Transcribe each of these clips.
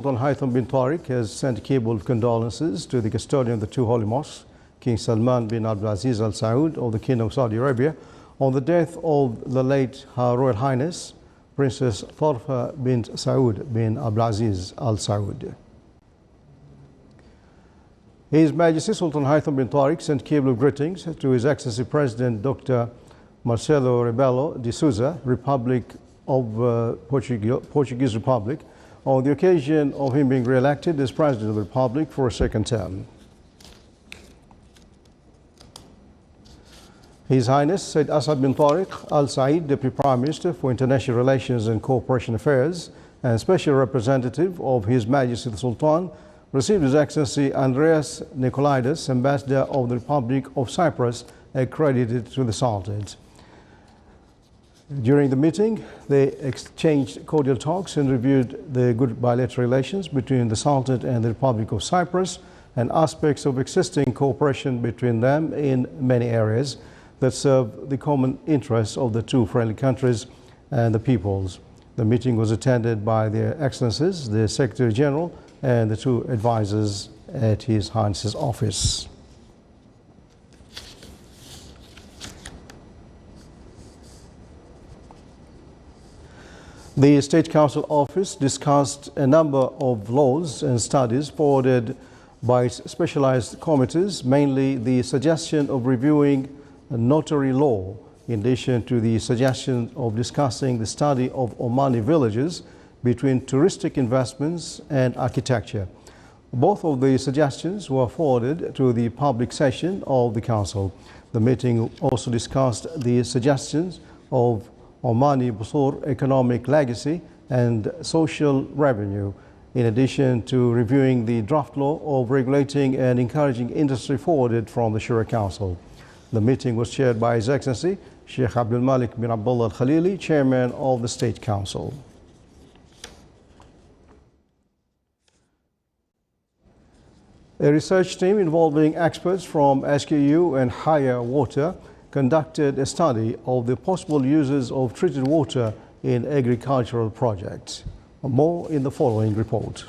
Sultan Haytham bin Tariq has sent a cable of condolences to the custodian of the two holy mosques, King Salman bin Abdulaziz Al Saud of the Kingdom of Saudi Arabia, on the death of the late Her Royal Highness Princess Farfa bint Saud bin Abdulaziz Al Saud. His Majesty Sultan Haytham bin Tariq sent cable of greetings to His Excellency President Dr. Marcelo Rebelo de Sousa, Republic of Portuguese Republic, on the occasion of him being re-elected as President of the Republic for a second term. His Highness Said Asad bin Tariq Al Said, Deputy Prime Minister for International Relations and Cooperation Affairs and Special Representative of His Majesty the Sultan, received His Excellency Andreas Nicolaides, Ambassador of the Republic of Cyprus, accredited to the Sultanate. During the meeting, they exchanged cordial talks and reviewed the good bilateral relations between the Sultanate and the Republic of Cyprus and aspects of existing cooperation between them in many areas that serve the common interests of the two friendly countries and the peoples. The meeting was attended by Their Excellencies, the Secretary General, and the two advisors at His Highness's office. The State Council Office discussed a number of laws and studies forwarded by its specialized committees, mainly the suggestion of reviewing notary law, in addition to the suggestion of discussing the study of Omani villages between touristic investments and architecture. Both of the suggestions were forwarded to the public session of the Council. The meeting also discussed the suggestions of Omani Busur economic legacy and social revenue, in addition to reviewing the draft law of regulating and encouraging industry forwarded from the Shura Council. The meeting was chaired by His Excellency Sheikh Abdul Malik bin Abdullah Al Khalili, Chairman of the State Council. A research team involving experts from SKU and Higher Water conducted a study of the possible uses of treated water in agricultural projects. More in the following report.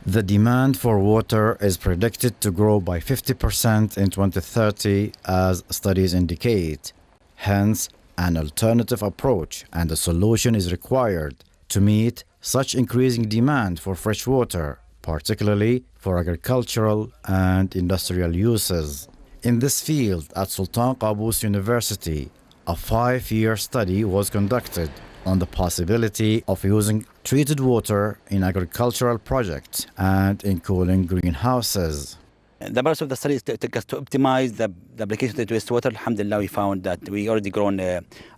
The demand for water is predicted to grow by 50% in 2030, as studies indicate. Hence, an alternative approach and a solution is required to meet such increasing demand for fresh water, particularly for agricultural and industrial uses. In this field, at Sultan Qaboos University, a 5-year study was conducted on the possibility of using treated water in agricultural projects and in cooling greenhouses. The purpose of the study is to optimize the application of the wastewater. Alhamdulillah, we found that we already grown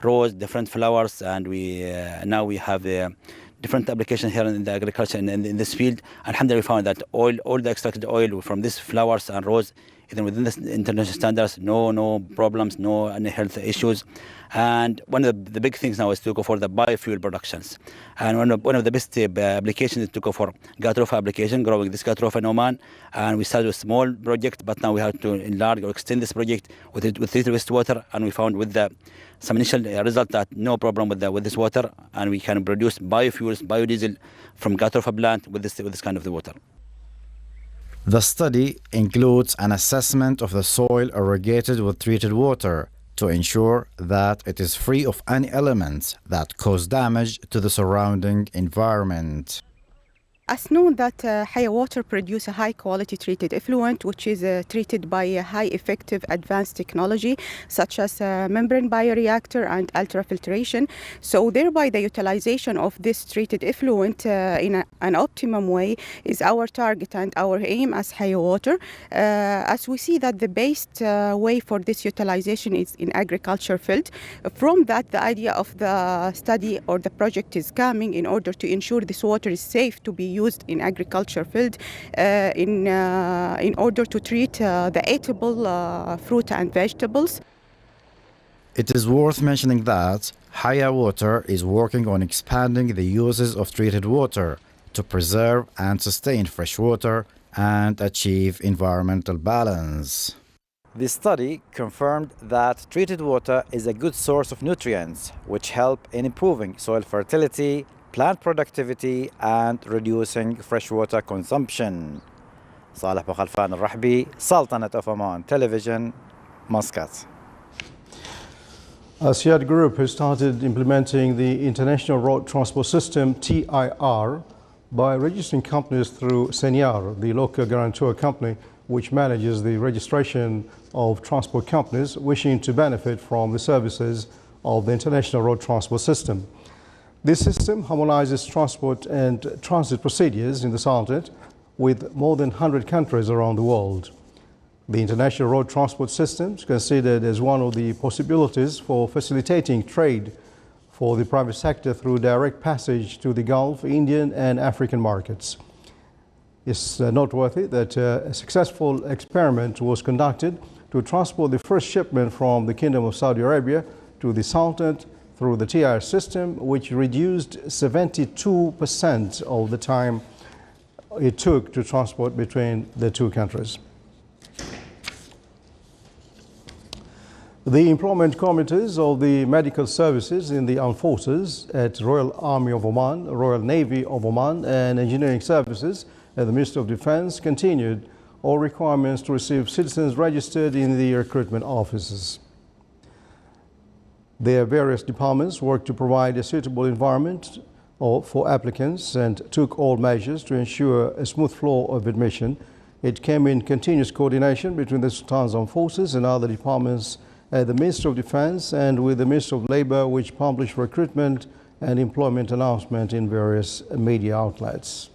rose, different flowers, and now we have different applications here in the agriculture and in this field. Alhamdulillah, we found that all the extracted oil from these flowers and rose, even within the international standards, no problems, no any health issues. And one of the big things now is to go for the biofuel productions. And one of the best applications is to go for Gatrofa application, growing this Gatrofa in Oman. And we started with a small project, but now we have to enlarge or extend this project with treated wastewater. And we found with some initial result that no problem with this water, and we can produce biofuels, biodiesel from Gatrofa plant with this kind of the water. The study includes an assessment of the soil irrigated with treated water to ensure that it is free of any elements that cause damage to the surrounding environment. As known that Higher Water produce a high-quality treated effluent, which is treated by a high-effective advanced technology, such as membrane bioreactor and ultrafiltration. So thereby the utilization of this treated effluent in an optimum way is our target and our aim as Higher Water. As we see that the best way for this utilization is in agriculture field. From that, the idea of the study or the project is coming in order to ensure this water is safe to be used in agriculture field in order to treat the eatable fruit and vegetables. It is worth mentioning that Higher Water is working on expanding the uses of treated water to preserve and sustain fresh water and achieve environmental balance. The study confirmed that treated water is a good source of nutrients, which help in improving soil fertility, plant productivity and reducing freshwater consumption. صالح بخلفان الرحبي, Sultanate of Oman Television, Muscat. Asiad Group has started implementing the International Road Transport System, TIR, by registering companies through Senyar, the local guarantor company which manages the registration of transport companies wishing to benefit from the services of the International Road Transport System. This system harmonizes transport and transit procedures in the Sultanate with more than 100 countries around the world. The International Road Transport System is considered as one of the possibilities for facilitating trade for the private sector through direct passage to the Gulf, Indian and African markets. It's noteworthy that a successful experiment was conducted to transport the first shipment from the Kingdom of Saudi Arabia to the Sultanate through the TIR system, which reduced 72% of the time it took to transport between the two countries. The employment committees of the medical services in the armed forces at Royal Army of Oman, Royal Navy of Oman and engineering services at the Ministry of Defense continued all requirements to receive citizens registered in the recruitment offices. Their various departments worked to provide a suitable environment for applicants and took all measures to ensure a smooth flow of admission. It came in continuous coordination between the Sultan's armed forces and other departments at the Ministry of Defense and with the Ministry of Labour, which published recruitment and employment announcement in various media outlets.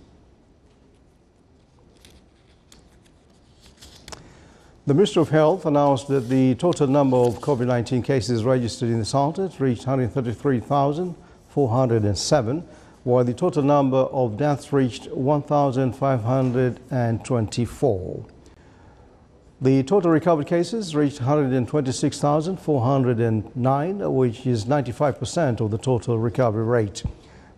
The Ministry of Health announced that the total number of COVID-19 cases registered in the Sultanate reached 133,407, while the total number of deaths reached 1,524. The total recovered cases reached 126,409, which is 95% of the total recovery rate.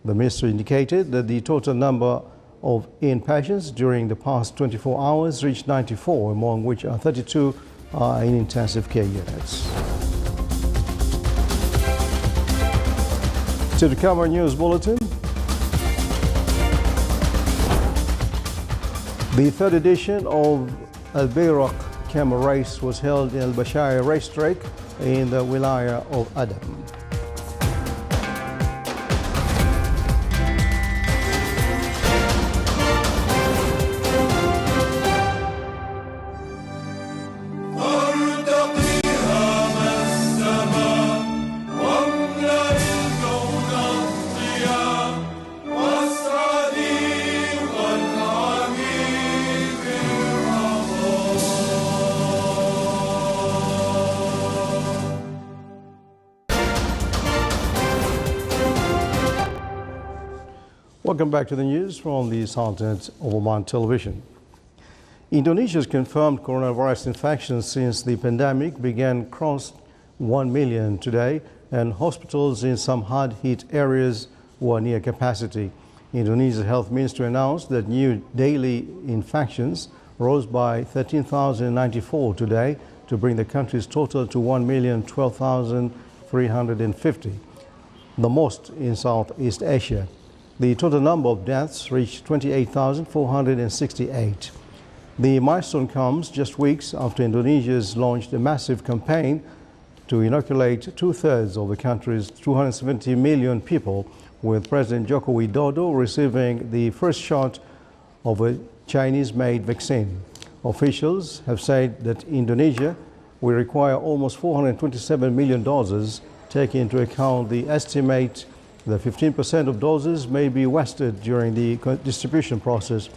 The ministry indicated that the total number of inpatients during the past 24 hours reached 94, among which 32 are in intensive care units. To the Camera News Bulletin. The third edition of Al-Bayrak Camel Race was held in Al-Bashaya racetrack in the Wilaya of Adam. Welcome back to the news from the Sultanate of Oman Television. Indonesia's confirmed coronavirus infections since the pandemic began crossed 1 million today, and hospitals in some hard-hit areas were near capacity. Indonesia's health ministry announced that new daily infections rose by 13,094 today to bring the country's total to 1,012,350, the most in Southeast Asia. The total number of deaths reached 28,468. The milestone comes just weeks after Indonesia's launched a massive campaign to inoculate two-thirds of the country's 270 million people, with President Joko Widodo receiving the first shot of a Chinese-made vaccine. Officials have said that Indonesia will require almost $427 million, taking into account the estimate that 15% of doses may be wasted during the distribution process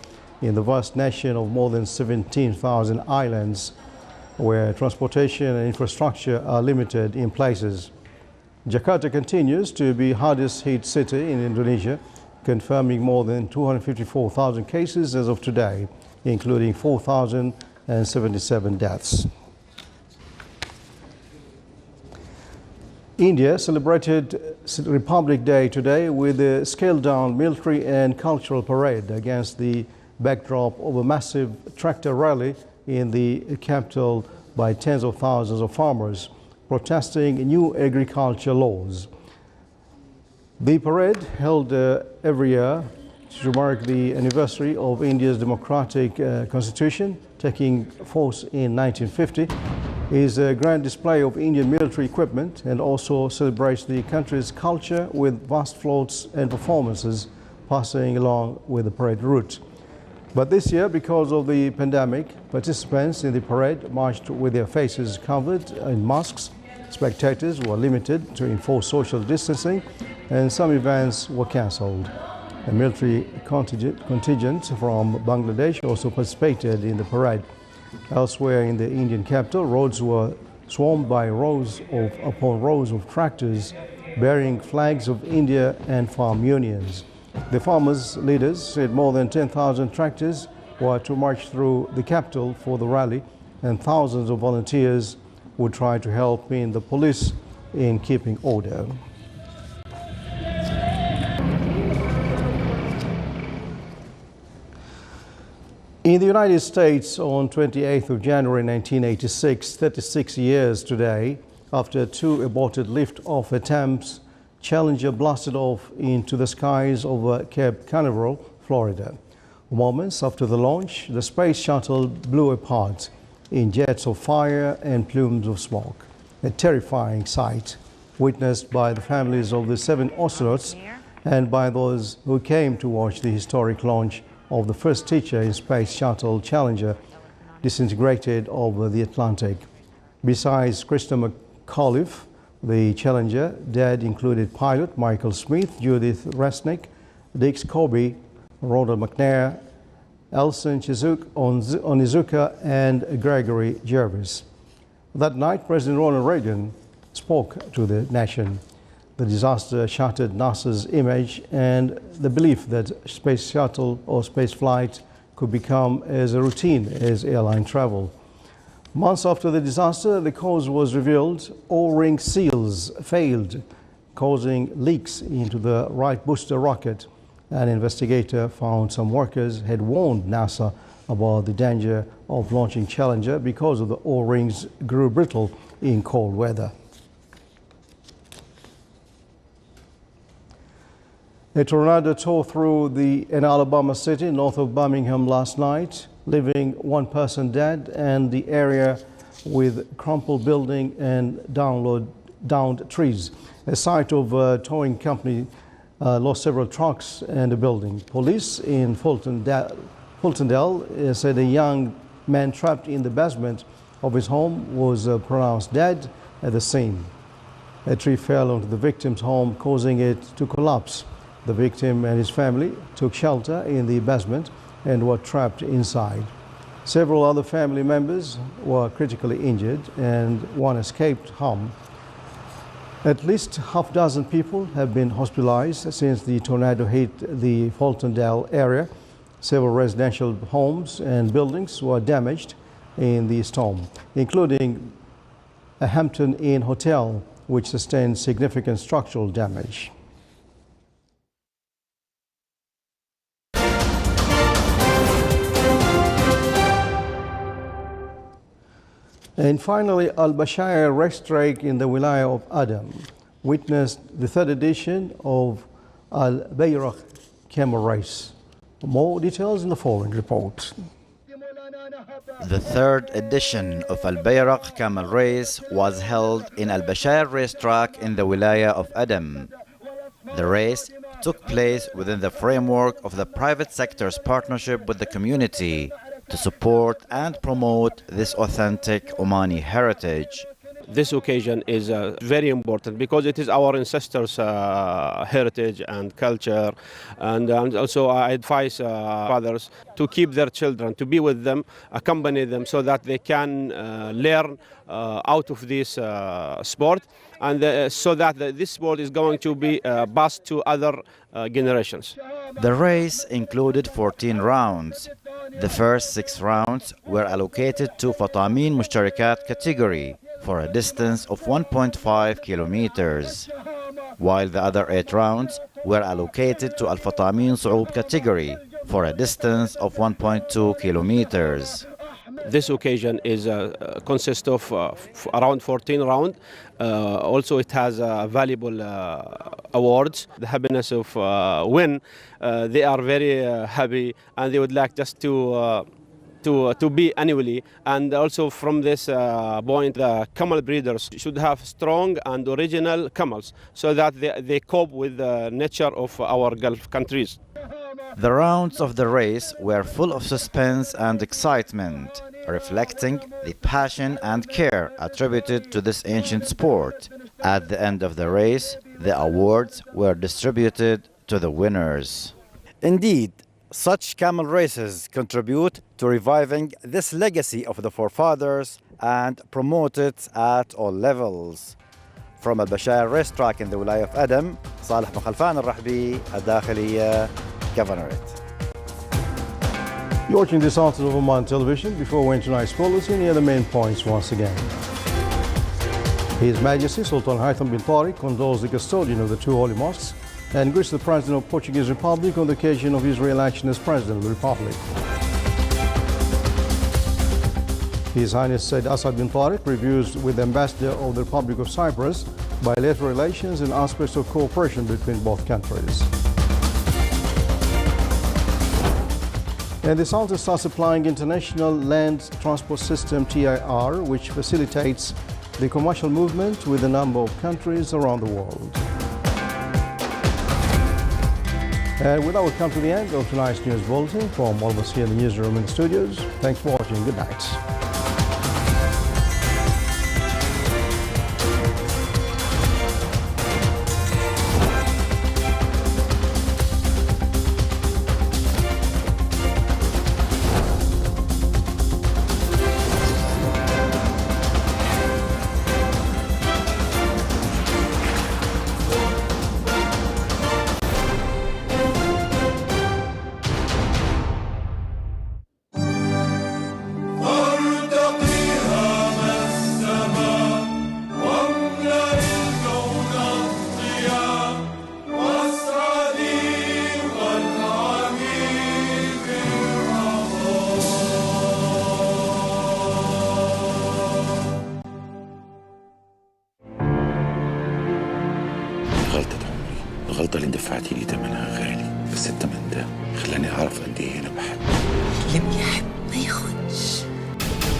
in the vast nation of more than 17,000 islands, where transportation and infrastructure are limited in places. Jakarta continues to be the hardest hit city in Indonesia, confirming more than 254,000 cases as of today, including 4,077 deaths. India celebrated Republic Day today with a scaled-down military and cultural parade against the backdrop of a massive tractor rally in the capital by tens of thousands of farmers protesting new agriculture laws. The parade, held every year to mark the anniversary of India's democratic constitution taking force in 1950, is a grand display of Indian military equipment and also celebrates the country's culture with vast floats and performances passing along with the parade route. But this year, because of the pandemic, participants in the parade marched with their faces covered in masks. Spectators were limited to enforce social distancing, and some events were cancelled. A military contingent from Bangladesh also participated in the parade. Elsewhere in the Indian capital, roads were swarmed by rows upon rows of tractors bearing flags of India and farm unions. The farmers' leaders said more than 10,000 tractors were to march through the capital for the rally, and thousands of volunteers would try to help in the police in keeping order. In the United States, on 28th of January 1986, 36 years today, after two aborted lift-off attempts, Challenger blasted off into the skies over Cape Canaveral, Florida. Moments after the launch, the space shuttle blew apart in jets of fire and plumes of smoke. A terrifying sight witnessed by the families of the 7 astronauts and by those who came to watch the historic launch of the first teacher in Space Shuttle Challenger disintegrated over the Atlantic. Besides Krista McAuliffe, the Challenger dead included pilot Michael Smith, Judith Resnick, Dick Scobie, Ronald McNair, Elson Onizuka, and Gregory Jervis. That night, President Ronald Reagan spoke to the nation. The disaster shattered NASA's image and the belief that space shuttle or space flight could become as a routine as airline travel. Months after the disaster, the cause was revealed. O-ring seals failed, causing leaks into the Wright booster rocket. An investigator found some workers had warned NASA about the danger of launching Challenger because of the O-rings grew brittle in cold weather. A tornado tore through an Alabama city north of Birmingham last night, leaving one person dead and the area with crumpled building and downed trees. A site of a towing company lost several trucks and a building. Police in Fultondale said a young man trapped in the basement of his home was pronounced dead at the scene. A tree fell onto the victim's home, causing it to collapse. The victim and his family took shelter in the basement and were trapped inside. Several other family members were critically injured and one escaped harm. At least half a dozen people have been hospitalized since the tornado hit the Fultondale area. Several residential homes and buildings were damaged in the storm, including a Hampton Inn hotel, which sustained significant structural damage. And finally, Al-Bashair racetrack in the Wilaya of Adam witnessed the third edition of Al-Bayrakh camel race. More details in the following report. The third edition of Al-Bayrakh camel race was held in Al-Bashair racetrack in the Wilaya of Adam. The race took place within the framework of the private sector's partnership with the community to support and promote this authentic Omani heritage. This occasion is very important because it is our ancestors' heritage and culture, and also I advise fathers to keep their children, to be with them, accompany them so that they can learn out of this sport, and so that this sport is going to be passed to other generations. The race included 14 rounds. The first 6 rounds were allocated to Fatamin Mushtarikat category for a distance of 1.5 kilometers, while the other 8 rounds were allocated to Al-Fatamin Su'ub category for a distance of 1.2 kilometers. This occasion is consists of around 14 rounds. Also, it has valuable awards. The happiness of win, they are very happy, and they would like just to be annually. And also from this point, the camel breeders should have strong and original camels so that they cope with the nature of our Gulf countries. The rounds of the race were full of suspense and excitement, reflecting the passion and care attributed to this ancient sport. At the end of the race, the awards were distributed to the winners. Indeed, such camel races contribute to reviving this legacy of the forefathers and promote it at all levels. From Al-Bashair racetrack in the Wilaya of Adam, Saleh bin Khalfan Al-Rahbi, Al-Dakhiliya, Governorate. You're watching this afternoon of Oman Television. Before we enter tonight's bulletin, here are the main points once again. His Majesty Sultan Haitham bin Tariq condoles the custodian of the two holy mosques and greets the President of Portuguese Republic on the occasion of his re-election as President of the Republic. His Highness Said Asad bin Tariq reviews with the Ambassador of the Republic of Cyprus bilateral relations and aspects of cooperation between both countries. And the Sultan starts applying International Land Transport System TIR, which facilitates the commercial movement with a number of countries around the world. And with that, we come to the end of tonight's news bulletin. From all of us here in the newsroom and studios, thanks for watching. Good night. الغلطة اللي دفعتي لي ثمنها غالي، بس الثمن ده خلاني أعرف قد إيه أنا بحب. اللي بيحب ما يخونش.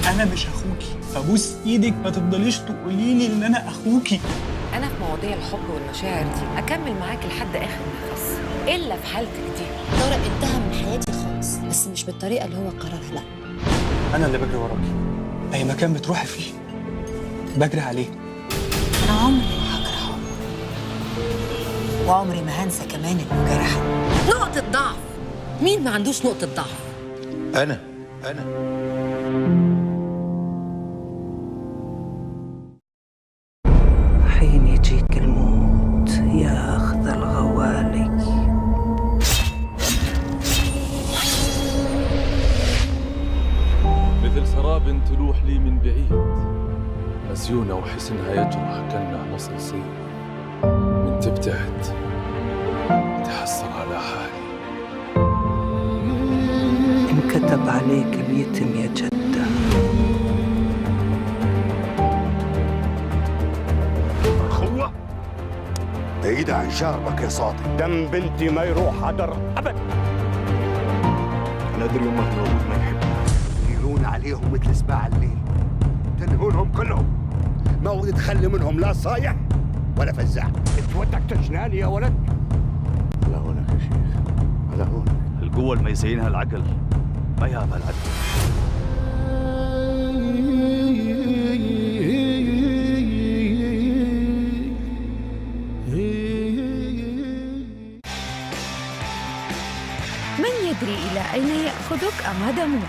أنا مش أخوكي، فبوس إيدك ما تفضليش تقولي لي إن أنا أخوكي. أنا في مواضيع الحب والمشاعر دي أكمل معاك لحد آخر نفس، إلا في حالتك دي. طارق انتهى من حياتي خالص، بس مش بالطريقة اللي هو قررها، لا. أنا اللي بجري وراكي، أي مكان بتروحي فيه بجري عليه. أنا عمري ما هكره عمري، وعمري ما هنسى كمان إنه جرحني. نقطة ضعف، مين ما عندوش نقطة ضعف؟ أنا حين يجيك الموت ياخذ الغوالي، مثل سراب تلوح لي من بعيد، مسيونة وحسنها يجرح كأنه نصل سيف. من تبتعد تحسر على حالي. انكتب عليك اليتم يا جدة. أخوة بعيد عن شاربك يا صادق. دم بنتي ما يروح هدر أبد. أنا أدري أمك موجود ما يحبها، يلون عليهم مثل سباع الليل، تنهونهم كلهم، ما ودي تخلي منهم لا صايح ولا فزاع. انت ودك تجناني يا ولد؟ على هونك يا شيخ، على هونك. القوة اللي ما يزينها العقل ما يهابها العدل. من يدري إلى أين يأخذك أماد موت؟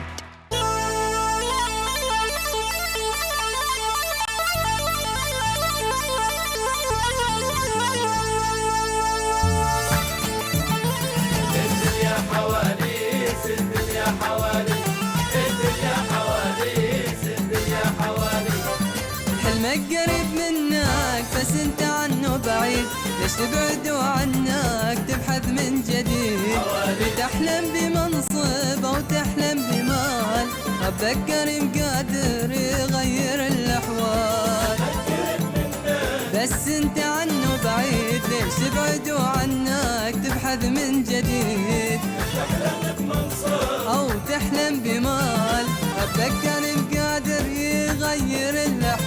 قريب منك بس انت عنه بعيد، ليش تبعدوا عنك تبحث من جديد؟ بتحلم بمنصب او تحلم بمال، حبك كريم قادر يغير الأحوال. بس انت عنه بعيد، ليش تبعد عنك تبحث من جديد؟ تحلم بمنصب أو تحلم بمال، حبك كريم قادر يغير الأحوال.